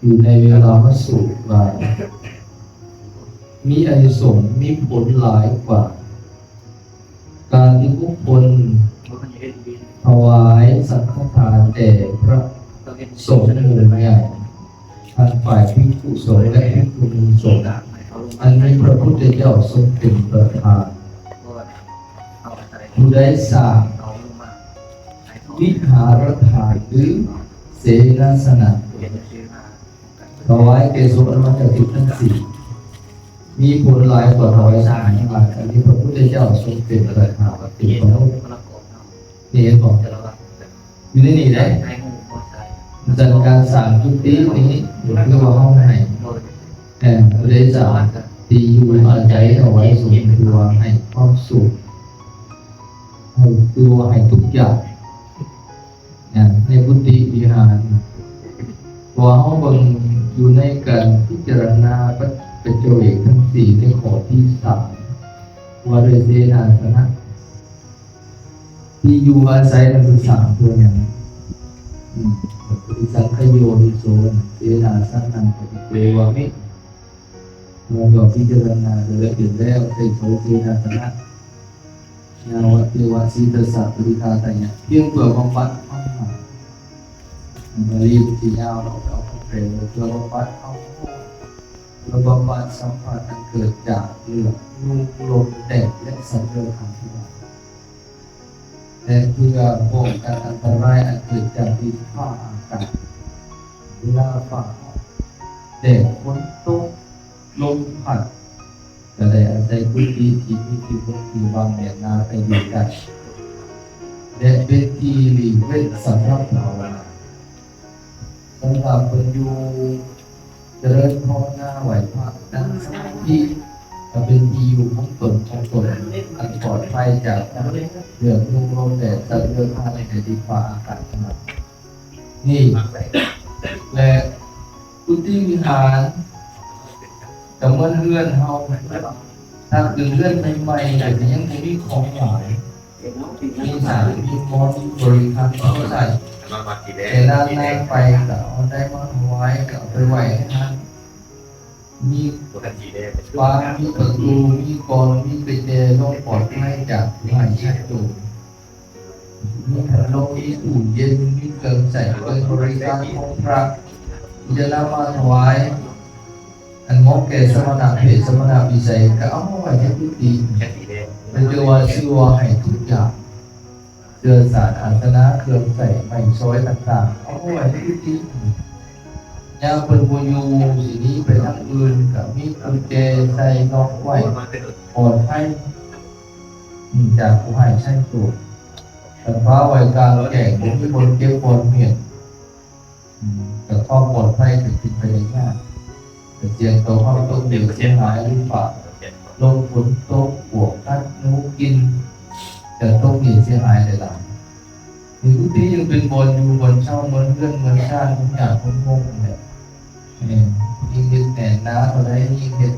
อยู่ในเวลาพระสูตรว่ามีอานิสงส์มีผลหลายกว่าการที่ผู้คนถวายสังฆทานแด่พระสงฆ์หมู่ใหญ่ทางฝ่ายภิกษุสงฆ์และภิกษุณีสงฆ์อันนี้พระพุทธเจ้าทรงเป็นประธานผู้ได้สร้างวิหารฐานหรือเสนาสนะถวายแก่สงฆ์อนุจากทิศทั้งสี่มีผลหลายกว่าถวายสังฆทานอันนี้พระพุทธเจ้าทรงเป็นประธานเป็นของนี่เห็นบอกอยู่ในนี่ได้จัดการสร้างจุดนี้นี้อยู่ที่ว่าห้องไหนแต่พระเดชจ่าที่อยู่อาศัยเอาไว้สมตัวให้ความสุขให้ตัวให้ทุกอย่างในพุทธิวิหารว่าห้องบางอยู่ในการพิจารณาปัจจัยทั้งสี่ในข้อที่สามว่าโดยเสนาสนะที่อยู่อาศัยในภาษาตัวอย่างสังขโยนิโสเสนาสนังปฏิเทวามิมองอย่างพิจารณาโดยละเอียดแล้วในโสเสนาสนะยาวเทวสีตสัพปริคาตเนี่ยเพียงเพื่อบำบัดเข้ามาบาลีที่ยาวเราเอาเปลี่ยนเพื่อบำบัดเข้าเราบำบัดสัมผัสเกิดจากเลือดนุ่งลมแดดและสัญญาณที่ว่าแต่เพื่อป้องกันอันตรายอันเกิดจากดินฟ้าอากาศเวลาฟ้าแดดฝนตกลมพัดก็ได้อาศัยกุฏิที่มีที่พกที่วางแดดนาไปอยู่กันและเป็นที่หลีกเว้นสำหรับเราสำหรับคนอยู่เจริญภาวนาไหวพระนั่งสมาธิจะเป็นที่อยู่ของตนอันปลอดภัยจากเรื่องลมลมแดดสัตว์เลือดพาในดินฟ้าอากาศทั้งหมดนี่และกุฏิวิหารแต่เมื่อเลื่อนเฮาถ้าคือเลื่อนใหม่ๆแต่ยังไม่มีของหลายมีสารมีมอมีบริการเข้าใส่แต่ด้านในไปก็เอาได้มาไว้ก็ไปไว้ให้ท่านมีฟ้ามีประตูมีกรมีกระเจลงปลอดภัยจากผู้ให้ใช้ตัวมีพัดลมมีตู้เย็นมีเครื่องใส่เป็นบริการของพระจะนำมาถวายอันงบแก่สมณะเพศสมณะวิสัยก็เอาไว้ให้ทุกทีเป็นเรียกว่าชื่อว่าให้ทุกอย่างเสื้อสารอาสนะเครื่องใส่ไม้ช้อยต่างๆเอาไว้ให้ทุกทียามเป็นบุญยูสีนี้ไปทางอื่นกับมีกุญแจใส่ล็อกไว้ปลอดภัยจากผู้ให้ใช้ตัวแต่ฟ้าไว้กลางแก่งมีบนเก็บบนเมียนแต่ข้อปลอดภัยถึงผิดไปได้ง่ายแต่เสียงตัวเขาต้องเดือดเสียหายหรือเปล่าลมฝนตกปวกกัดนูกินแต่ต้องเดือดเสียหายหลายๆนี่ทุกที่ยังเป็นบนอยู่บนเช่าบนเรื่องบนชาติทุกอย่างคงๆเลยยิ่งเห็นแหนน้าตัวใดยิ่งเห็น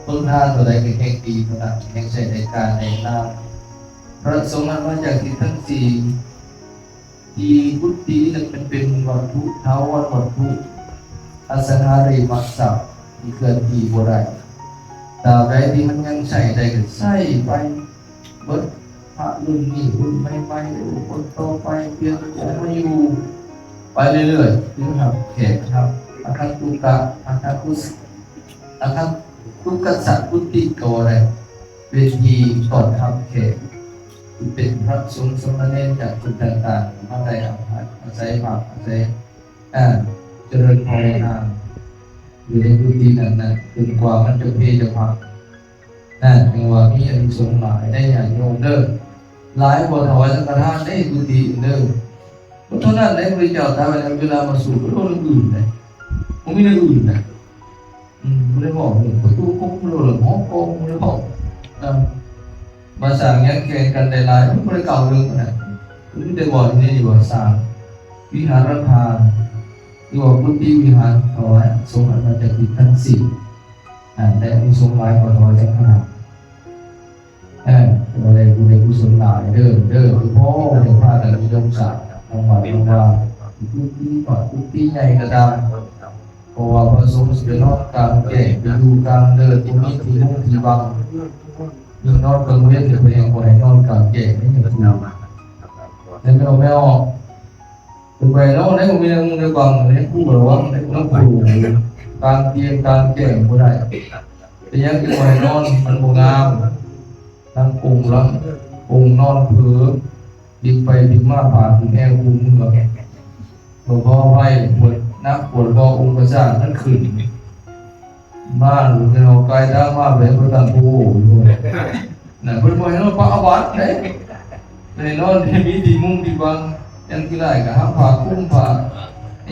ต้นท่าตัวใดก็แข็งดีตัวนั้นแข็งใส่ในการในน้ำพระสงฆ์นั้นมาจากที่ทั้งสี่ที่พุทธินั้นเป็นวัตถุเท้าวัตถุอาสนาริมัสสะที่เกิดที่บ่ได้แต่ใดที่มันยังใส่ได้ก็ใส่ไปเบิดพระรุ่นนี้รุ่นใหม่ๆคนโตไปเพียงองค์มาอยู่ไปเรื่อยๆคือครับแขกครับอาคันตุกะอาคันตุสอาคันตุกะสัตพุทธิโกอะไรเป็นที่ก่อนทำแขกเป็นพระสงฆ์สมณเณรจากจุดต่างๆมาได้อาศัยภาพอาศัยเจริญภาวนาอยู่ในพื้นที่นั้นจนกว่ามันจะเพศจะพักนั่นเป็นว่ามีอานิสงส์หลายได้อย่างโยมเด้อหลายบทถวายสังฆทานได้พื้นที่เด้อเพราะนั้นในพระเจ้าทำในเวลามาสู่ก็โดนอื่นเลยผมไม่ได้อื่นนะไม่ได้บอกเลยประตูคุ้มไม่ได้หรอกห้องโกงไม่ได้บอกมาสั่งยังแข่งกันในไลน์ไม่ได้เก่าเรื่องนะไม่ได้บอกนี่อยู่ว่าสั่งวิหารทานที่ว่าพุทธิวิหารถวายสงฆ์มาจากที่ทั้งสี่แต่มีสงฆ์หลายกว่าถวายสังฆทานอะไรกุศลกุศลหลายเด้อคือพ่อเดี๋ยวพาแต่มีดวงสาวลงมาพุทธิก่อนพุทธิใหญ่กระดาน เพราะว่าพระสงฆ์จะนอนกลางแจ้งไปอยู่กลางเดินตรงนี้ที่มุ่งที่บังยิ่งนอนกลางเว้นจะเป็นอย่างไรนอนกลางแจ้งนี่อย่างถูกแต่ไม่ออกถึงไปแล้วในมันมีในบังในผู้หลวงในน้องผู้กลางเตียงกลางแจ้งผู้ใดแต่ยังที่ไปนอนมันโบงามนั่งปุ่งล้ำปุ่งนอนเผือดิบไปดิบมาผ่าถึงแอวคุ้มเมืองหลวงพ่อไว้ปวดนักปวดบ่องค์พระเจ้านั่นขึ้นบ้านหรือเราไกลทางมาเป็นพระตันผู้น่ะเพิ่นบ่ให้เราปะอาวัตเด้ในนอนมีที่มุ้งที่บังยังที่ไรก็หาผ่าคุ้มผ่า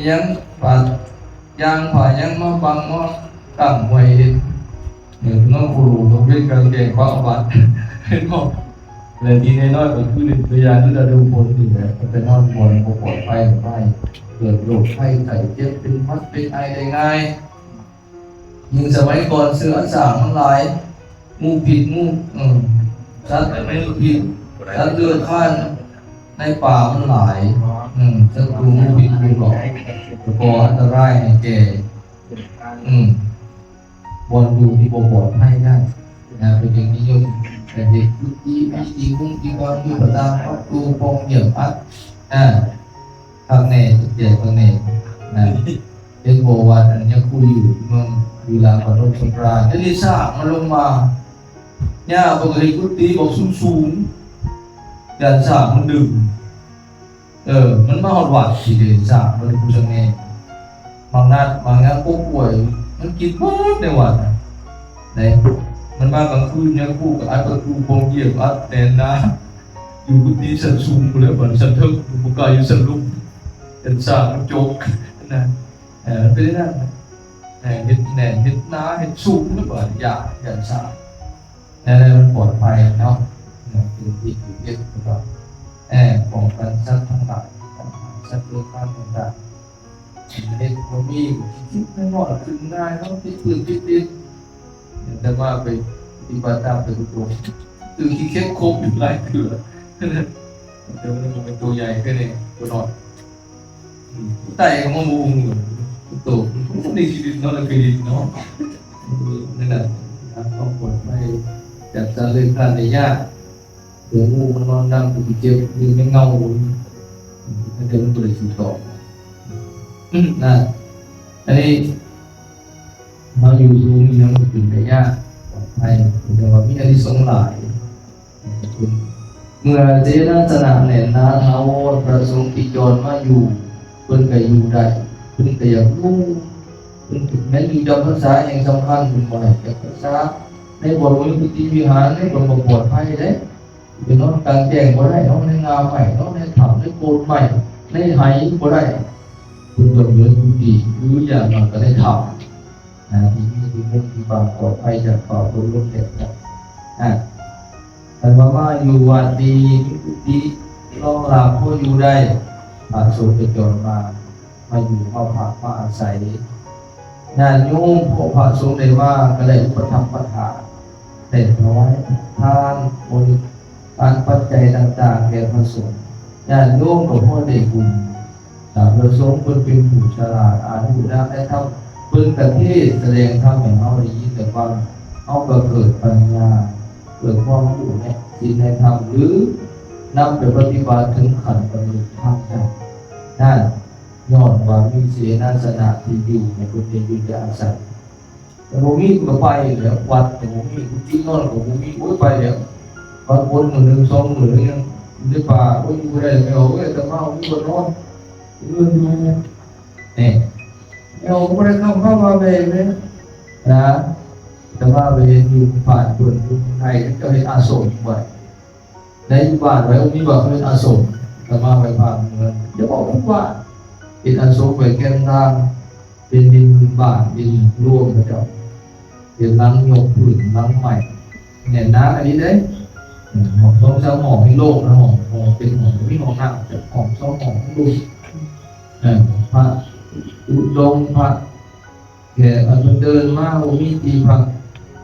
ยังผ่ายางผ่ายังมาบังมาตั้งไว้เนี่ยน้องครูต้องเป็นการแก่งปะอาวัตเห็นบ่และที่น้อยๆก็คือตัวอย่างที่เราดูคนที่แบบไปนอนบนปลอดภัยไปเกิดโรคไข้ไข้เจ็บเป็นมัดเป็นไอได้ง่ายยิ่งสมัยก่อนเสือสางมันหลายงูผิดงูสัตว์ไม่ผิดสัตว์เลือดข้านในป่ามันหลายศัตรูงูผิดงูหลอกก่ออันตรายให้แก่บอลอยู่ที่ปลอดภัยได้เป็นอย่างนิยมแต่เด็กที่มีกุ้งที่บอลอยู่ประดามประตูปองเหยียบอัดข้างในเจ็บข้างในเป็นโบวานอันนี้คุยอยู่เมืองวิลาปฐมสงครามแล้วลิซ่ามันลงมาเนี่ยปกติกุฏิบอกสูงยันสามันดึงมันมาหอดหวัดสีเด่นสามันเป็นผู้ชงเองบางนัดบางงานปุ๊บป่วยมันกินหมดในวันไหนมันมากลางคืนเนี่ยคู่กับอัดประตูโปงเหยียบอัดแน่นนะอยู่กุฏิสันสูงเลยเหมือนสันเทิงบุกกายอยู่สันลุกยันสามันโจกนะเป็นนั่นเห็ดแหน่เห็ดน้าเห็ดสูงหรือเปล่าอย่าสามันปลอดภัยเนาะเป็นที่อยู่เย็นก็ป้องกันสัตว์ทั้งหลายสัตว์เลื้อยคลานต่างๆเด็กคนมีคิดไม่หมดถึงง่ายเขาติดปืนติดดินแต่ว่าไปปฏิบัติตามไปทุกตัวคือที่เข้มข้นอยู่หลายเถื่อแต่มันเป็นตัวใหญ่แค่นี้ตัวน้อยไต่ของมันมุงตัวนี่คือน้องเราคือน้องนั่นแหละต้องปวดไม่จับจะเลื่อนขั้นในยากเดี๋ยวงูมันนอนนั่งอยู่เจ็บยืนไม่เงาเดี๋ยวมันตัวเลยสุดต่อนั่นอันนี้มาอยู่สูงยังถึงในยากปลอดภัยแต่ว่ามีอันที่สงหลายเมื่อเจริญสนะแน่นนาทาวรประสงค์ที่จรมาอยู่เพิ่นก็อยู่ได้เพิ่นก็อยากรู้เพิ่นแม้อยู่จำพรรษาอย่างสำคัญเพิ่นบ่ให้จำพรรษาในบริเวณกุฏิวิหารในบริเวณปลอดภัยเด้เป็นนอนกลางแจ้งบ่ได้นอนในงาใหม่นอนในถ้ำในโกนใหม่ในไหบ่ได้เพิ่นต้องอยู่กุฏิหรืออย่างนั้นก็ได้ถ้ำที่มีที่มุมที่บางปลอดภัยจากฝ่าฝนลมแดดแต่ว่าอยู่วัดดีกุฏิรองรับผู้อยู่ได้พระสงฆ์จะจรมาอยู่มาพักมาอาศัยญาติโยมพวกพระสงฆ์ได้ว่าก็ได้อุปถัมภ์ประทานแต่น้อยทานบริการปัจจัยต่างๆแก่พระสงฆ์ญาติโยมกับพ่อได้บุญแต่พระสงฆ์เป็นผู้ฉลาดอ่านหูได้ทำเป็นประเทศแสดงธรรมแห่งเขาได้ยินแต่ฟังเขาก็เกิดปัญญาเกิดความรู้ในศีลในธรรมหรือนำไปปฏิบัติถึงขันธ์ปฏิบัติธรรมนั่นย้อนว่ามีเสนาสนะที่อยู่ในบนเรือนอยู่อาศัยแต่ผมมีก็ไปแล้ววัดแต่ผมมีกุฏินอนของผมมีไปแล้วบางคน1 2 มื้อยังได้ป่าอยู่ได้ไม่เอาแต่ว่ามีคนนอนเรื่องอยู่นี่เอาไม่ได้เข้ามาเลยนะแต่ว่าไปอยู่ผ่านคนไทยก็เป็นอาสมไว้ในบ้านไว้มีบอกเป็นอาสมแต่ว่าไปผ่านเมืองจะบอกว่าเป็นอาสมไปแก้ทางเป็นดินบ้านดินร่วมนะจ๊ะเป็นลังยกผืนลังใหม่เนี่ยน้ำอันนี้ได้หอมส้มเช้าหอมให้โลกนะหอมเป็นหอมไม่หอมหนักแต่หอมส้มหอมให้ลูกพระอุดมพระแก่อันเดินมามีตีพระ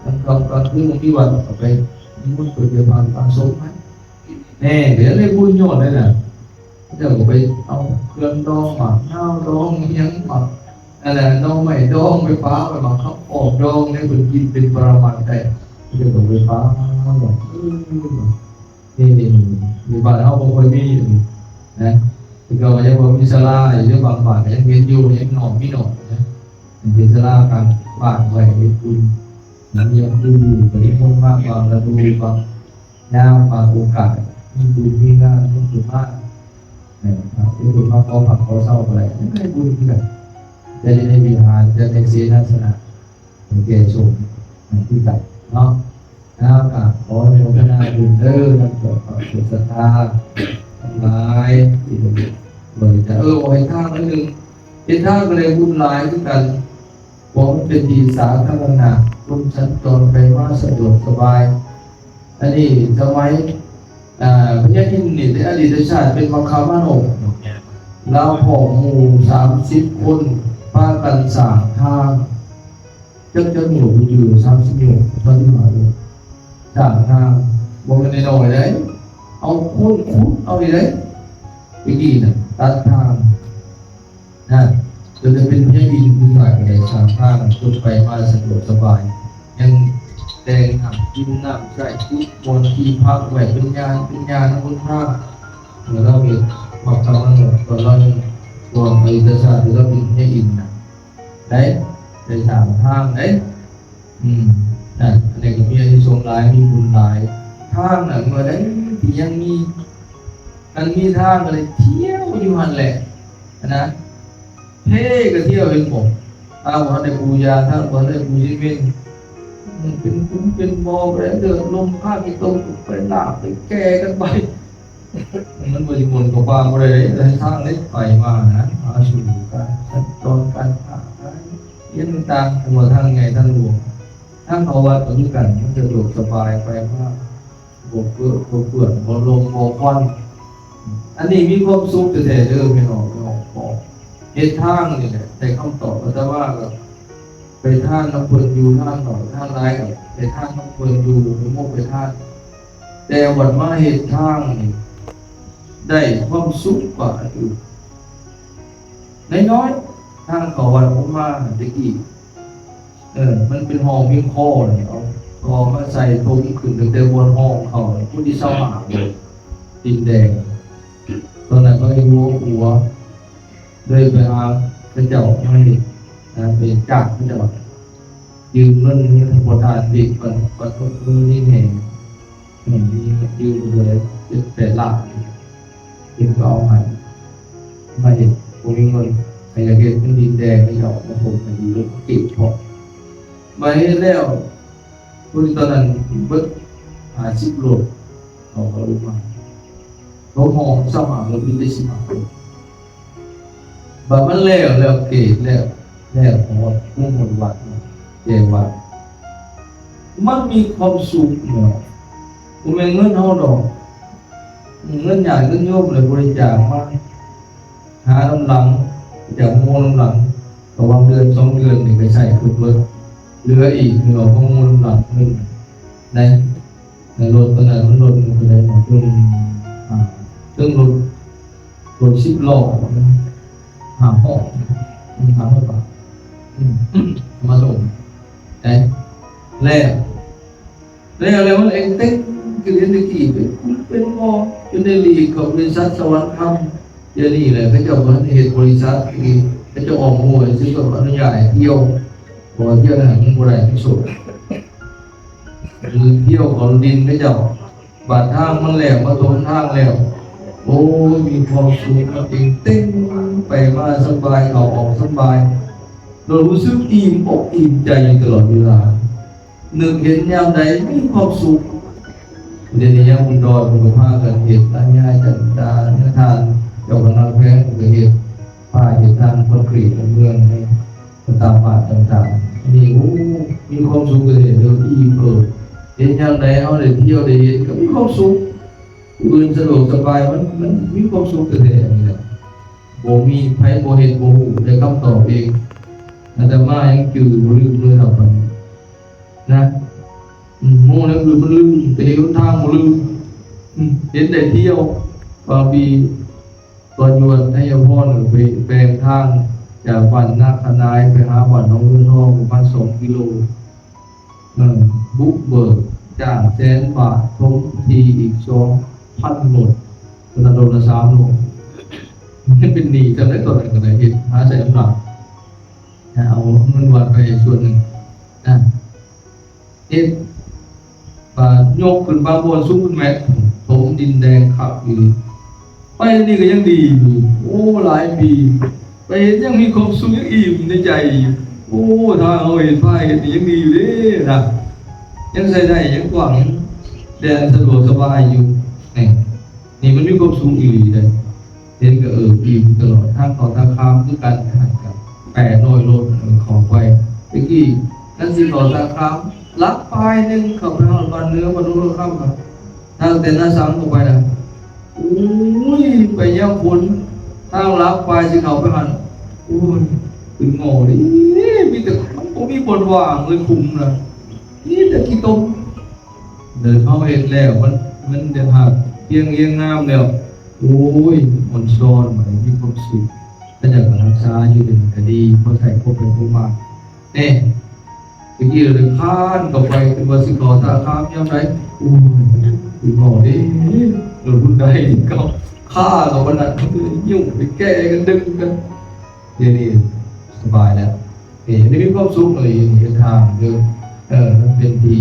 มันก็คือที่ว่าไปมุ่งไปเดียวพระอาสมไหมแน่เดี๋ยวได้บุญยอดเลยนะเดี๋ยวไปเอาเครื่องดองหมักข้าวดองยังหมัก อะไรน้องไม่ดองไฟฟ้าไปบังคับออกดองให้คนกินเป็นปรมาจารย์ได้เรื่องของไฟฟ้าบอกนี่มีบ้านเขาบางคนมีอยู่นะที่เราจะบอกมีสลาอยู่ที่บางบ้านยังเห็นอยู่ยังหน่อมีหน่อนะมีสลากลางบ้านไว้ให้คุณนั้นยังดูไปที่ห้องมากบางระดูบางย่างบางโอกาสมีบุญมีงานมีบุญมากนะครับมีบุญมากพอผักพอเศร้าอะไรไม่ได้บุญที่ไหนจะได้วิหารจะได้เสียนาสนะเกศชมที่ตัดเนาะนะครับขอในโอกาสบุญเด้อแล้วก็ขอสุศรัทธาทั้งหลายที่บริจาคไว้ท่านิดนึงเป็นท่าก็เลยบุญหลายด้วยกันผมเป็นที่สาธารณะร่วมชั้นตอนไปว่าสะดวกสบายอันนี้สมัยพญาอินทร์นี่ในอดีตชาติเป็นมังคามโนเราผอหมู่30 คนพากันสร้างทางจะหมู่อยู่30 หมู่ตอนที่มาเลยสร้างทางบ่เป็นน้อยเลยเอาคุ้นเอาดีเลยอีกทีนะตัดทางนะจนจะเป็นพญาอินทร์ผู้ใหญ่ในสร้างทางจนไปมาสะดวกสบายยังแดงน้ำกินน้ำใส่ทุกบนที่พักแหวนเป็นยานะคุณพระเมื่อเราเห็นบอกคำว่าตอนเรารวมไปเทศาที่เราเป็นให้อินนะได้สามทางได้นั่นอันนี้ก็มีอานิสงส์หลายมีบุญหลายทางน่ะเมื่อได้ที่ยังมีมันมีทางอะไรเที่ยวอยู่หันแหละนะเท่ก็เที่ยวเป็นผมถ้าวันได้บูชาถ้าวันได้บูชาเป็นคุ้มเป็นบ่อไปเดินลมผ้าที่ตรงไปหลาบไปแก่กันไปมันบริบูรณ์กับความอะไรได้ทางเล็กไปมานะมาสู่การขั้นตอนการหายันต่างทั้งหมดทางไงท่านหลวงทั้งเอาวัดต่อกันมันจะสะดวกสบายไปมากบวกเพื่อนบวลมบวควันอันนี้มีความสุขแต่เดิมไม่ออกเหตุทางนี่แหละแต่คำตอบแต่ว่าไปท่านน้ำเพลินอยู่ท่านหน่อยท่านร้ายกับไปท่านน้ำเพลินอยู่ไปโมกไปท่านแต่วันมาเหตุทางนี่ได้ความสุขกว่าอยู่น้อยทางเขาวันผมมาตะกี้มันเป็นห้องพิมพ์ข้อเนี่ยเอาพอมาใส่โถงขึ้นแต่บนห้องเขาผู้ที่เศร้าหาเลยดินแดงตอนนั้นก็ยังหัวเลยไปหากระเจ้าไม่เป็นจากพระเจ้ายืมเงินนี่ทำทานเด็กก่อนคนนี้เห็นมียืมเลยเป็นหลักเป็นก็เอาไม่ผมมีเงินไอ้ยาเกศเป็นดินแดงไม่ออกมาผมไปอยู่รถเก็บพอมาให้แล้วคนตอนนั้นเบิด50 โลเขาก็รู้มาเขามองสมองเราเป็นได้สิมาแบบมันแล้วเกศแล้วของผู้หมดวัดเจวัดมันมีความสุขเนาะผมเงินเท่าดอกเงินใหญ่เงินโยมเลยบริจาคมาหาลำหลังจากโมลำหลังระวังเดือน2 เดือนนี่ไปใส่คุดเบิดเหลืออีกเราก็โมลำหลังนึงในรถตอนนั้นรถมันอะไรหมดซึ่งรถ10 ล้อหาห้องป่ะมาลงแล้วมันเองเต้นคือเรียนได้กี่เป็นมอจนได้ลีกกับบริษัทสวรรค์คำเดี๋ยวนี้แหละเขาจะมาเหตุบริษัทที่เขาจะออกมวยซึ่งก็อนุญาตเที่ยวบ่เที่ยวหางบ่ได้ที่สุดหรือเที่ยวของดินเขาจะบาดทางมันแล้วมาตรงทางแล้วโอ้มีความสุขเองเต้นไปมาสบายเอาออกสบายเรารู้สึกอิ่มอกอิ่มใจตลอดเวลานึกเห็นยามใดมีความสุขเดี๋ยวนี้ยังมุนดอยมุนผ้ากันเหตุตั้งง่ายจันตาเนื้อทานเจ้าพนักแพงก็เหตุผ้าเหตุทานคอนกรีตเมืองให้ตามป่าต่างๆนี่มีความสุขเลยเดี๋ยวอิ่มเลยเห็นยามใดเอาได้เที่ยวได้เห็นก็มีความสุขอื่นสะดวกสบายมันมีความสุขเลยอย่างนี้โบมีไพ่โบเห็นโบหูได้คำตอบเองแต่มายังจืดลืมเลยครับนะโม่นั่นคือมันลืมแต่เห็นทางมันลืมเห็นแต่เที่ยวบางปีตอนยวนให้ยาพ่อหนึ่งไปแปลงทาง จากบ้านนาคนายไปหาบ้านน้องเงินทองประมาณ2 กิโลบุกเบิกจ้าง100,000 บาททงทีอีก2,000 หมดคนละโดนละ3 โลไม่เป็นหนี้จำได้ตัวไหนกันไหนเห็นหาใส่น้ำหนักเอาเงินวัดไปส่วนหนึ่งนะยกขึ้นบางบนซุ้มขึ้นแม็กถมดินแดงขับอยู่ไปนี่ก็ยังดีอยู่โอ้หลายปีไปเห็นยังมีความสุขยังอิ่มในใจโอ้ถ้าเอาเห็นไพ่เห็นยังดีอยู่เด้นะยังใส่ได้ยังกว้างยังแดนสะดวกสบายอยู่นี่มันมีความสุขอีหลีเลยเห็นก็อิ่มตลอดทางต่อทางข้ามคือการหันกับ800 โลของไปเมื่อกี้นั่นสิต่อทางข้ามลักปลายหนึ่งเข้าไปหอดบ้านเนื้อมาดูรถข้ามครับทางแต่หน้าสังเข้าไปนะอุ้ยไปย่างฝนทางลักปลายสิเข้าไปหันอุ้ยเป็นโง่ดิมีแต่มันก็มีบนว่างเลยคุ้มนะนี่แต่กี่ต้มเดินเข้าเห็นแล้วมันเดือดหักเอียงงามแล้วโอ้ยมันซ้อนเหมือนมีความสุขถ้าอยากรักษาอยู่เป็นคดีเพราะใส่พวกเป็นพวกมาเนี่ยเมื่อกี้เราข้านกับไปเป็นวันสิขอตาข้ามยังไงอู้ยหมอดิหรือคุณใดก็ฆ่ากับวันนั้นยุ่งไปแก้กันดึงกันนี่สบายแล้วนี่มีความสุขอะไรอย่างนี้ทางเดินมันเป็นดี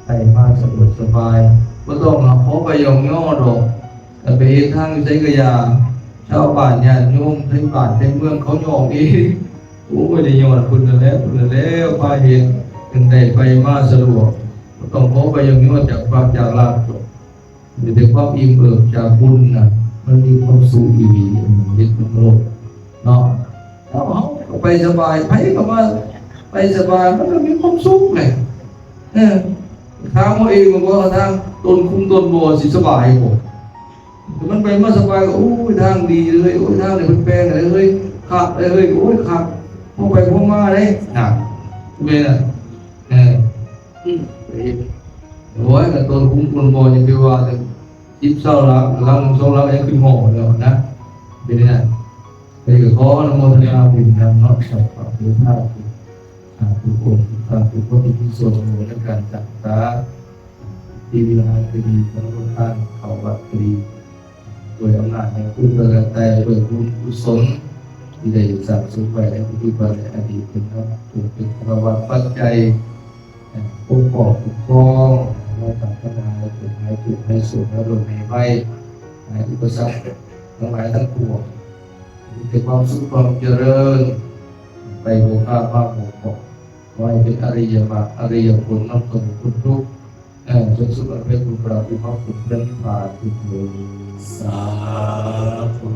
ไปมาสะดวกสบายไม่ต้องหาขอไปยองย่อดอกแต่ไปทางใช้กระยาชาวบ้านญาติโยมทั้งบ้านทั้งเมืองเขายองเองโอ้ยได้ยอดคุณแล้วพาเห็นถึงได้ไปมาสะดวกต้องขอไปอย่างนี้ว่าจากความจากลาภมีแต่ความอิ่มเอิบจากบุญนะมันมีความสุขอีกเด็กโลกเนาะถ้าเขาไปสบายไปก็ว่าไปสบายมันก็มีความสุขเลยทางเขาเองมันก็ทางต้นคุ้มต้นบัวสิสบายผมมันไปมาสบายก็โอ้ยทางดีเลยโอ้ยทางเนี่ยมันแปลงเลยขับเลยโอ้ยขับพวกไปพวกมาเลยหนักเว้ยนะโอ้ยกับต้นคุ้มต้นบัวยังไปว่าแต่10 เศร้าลัง2 ลังยังขึ้นหอแล้วนะเป็นไงไปกับขออนุโมทนาบุญนำเนาะสัพพะพุทธะทุกคนทุกคนที่ส่วนหนึ่งในการจักษาที่วิหารคดีพระพุทธะเขาวัดคดีโดยอำนาจแห่งคุณประการแต่โดยบุญกุศลที่ได้สั่งสมไว้ในปฏิบัติในอดีตเป็นประวัติปัจจัยปกป้องปกครองและพัฒนาจุดให้สุขและลมหายใจอุปสรรคทั้งหลายทั้งปวงมีแต่ความสุขความเจริญไปโมฆะภาพโมฆะไว้เป็นอริยมรรคอริยผลนำตนคุณทุกจนสุขเป็นคุณพระผู้พระคุณพระนิพพานทุกเมื่อสาธุ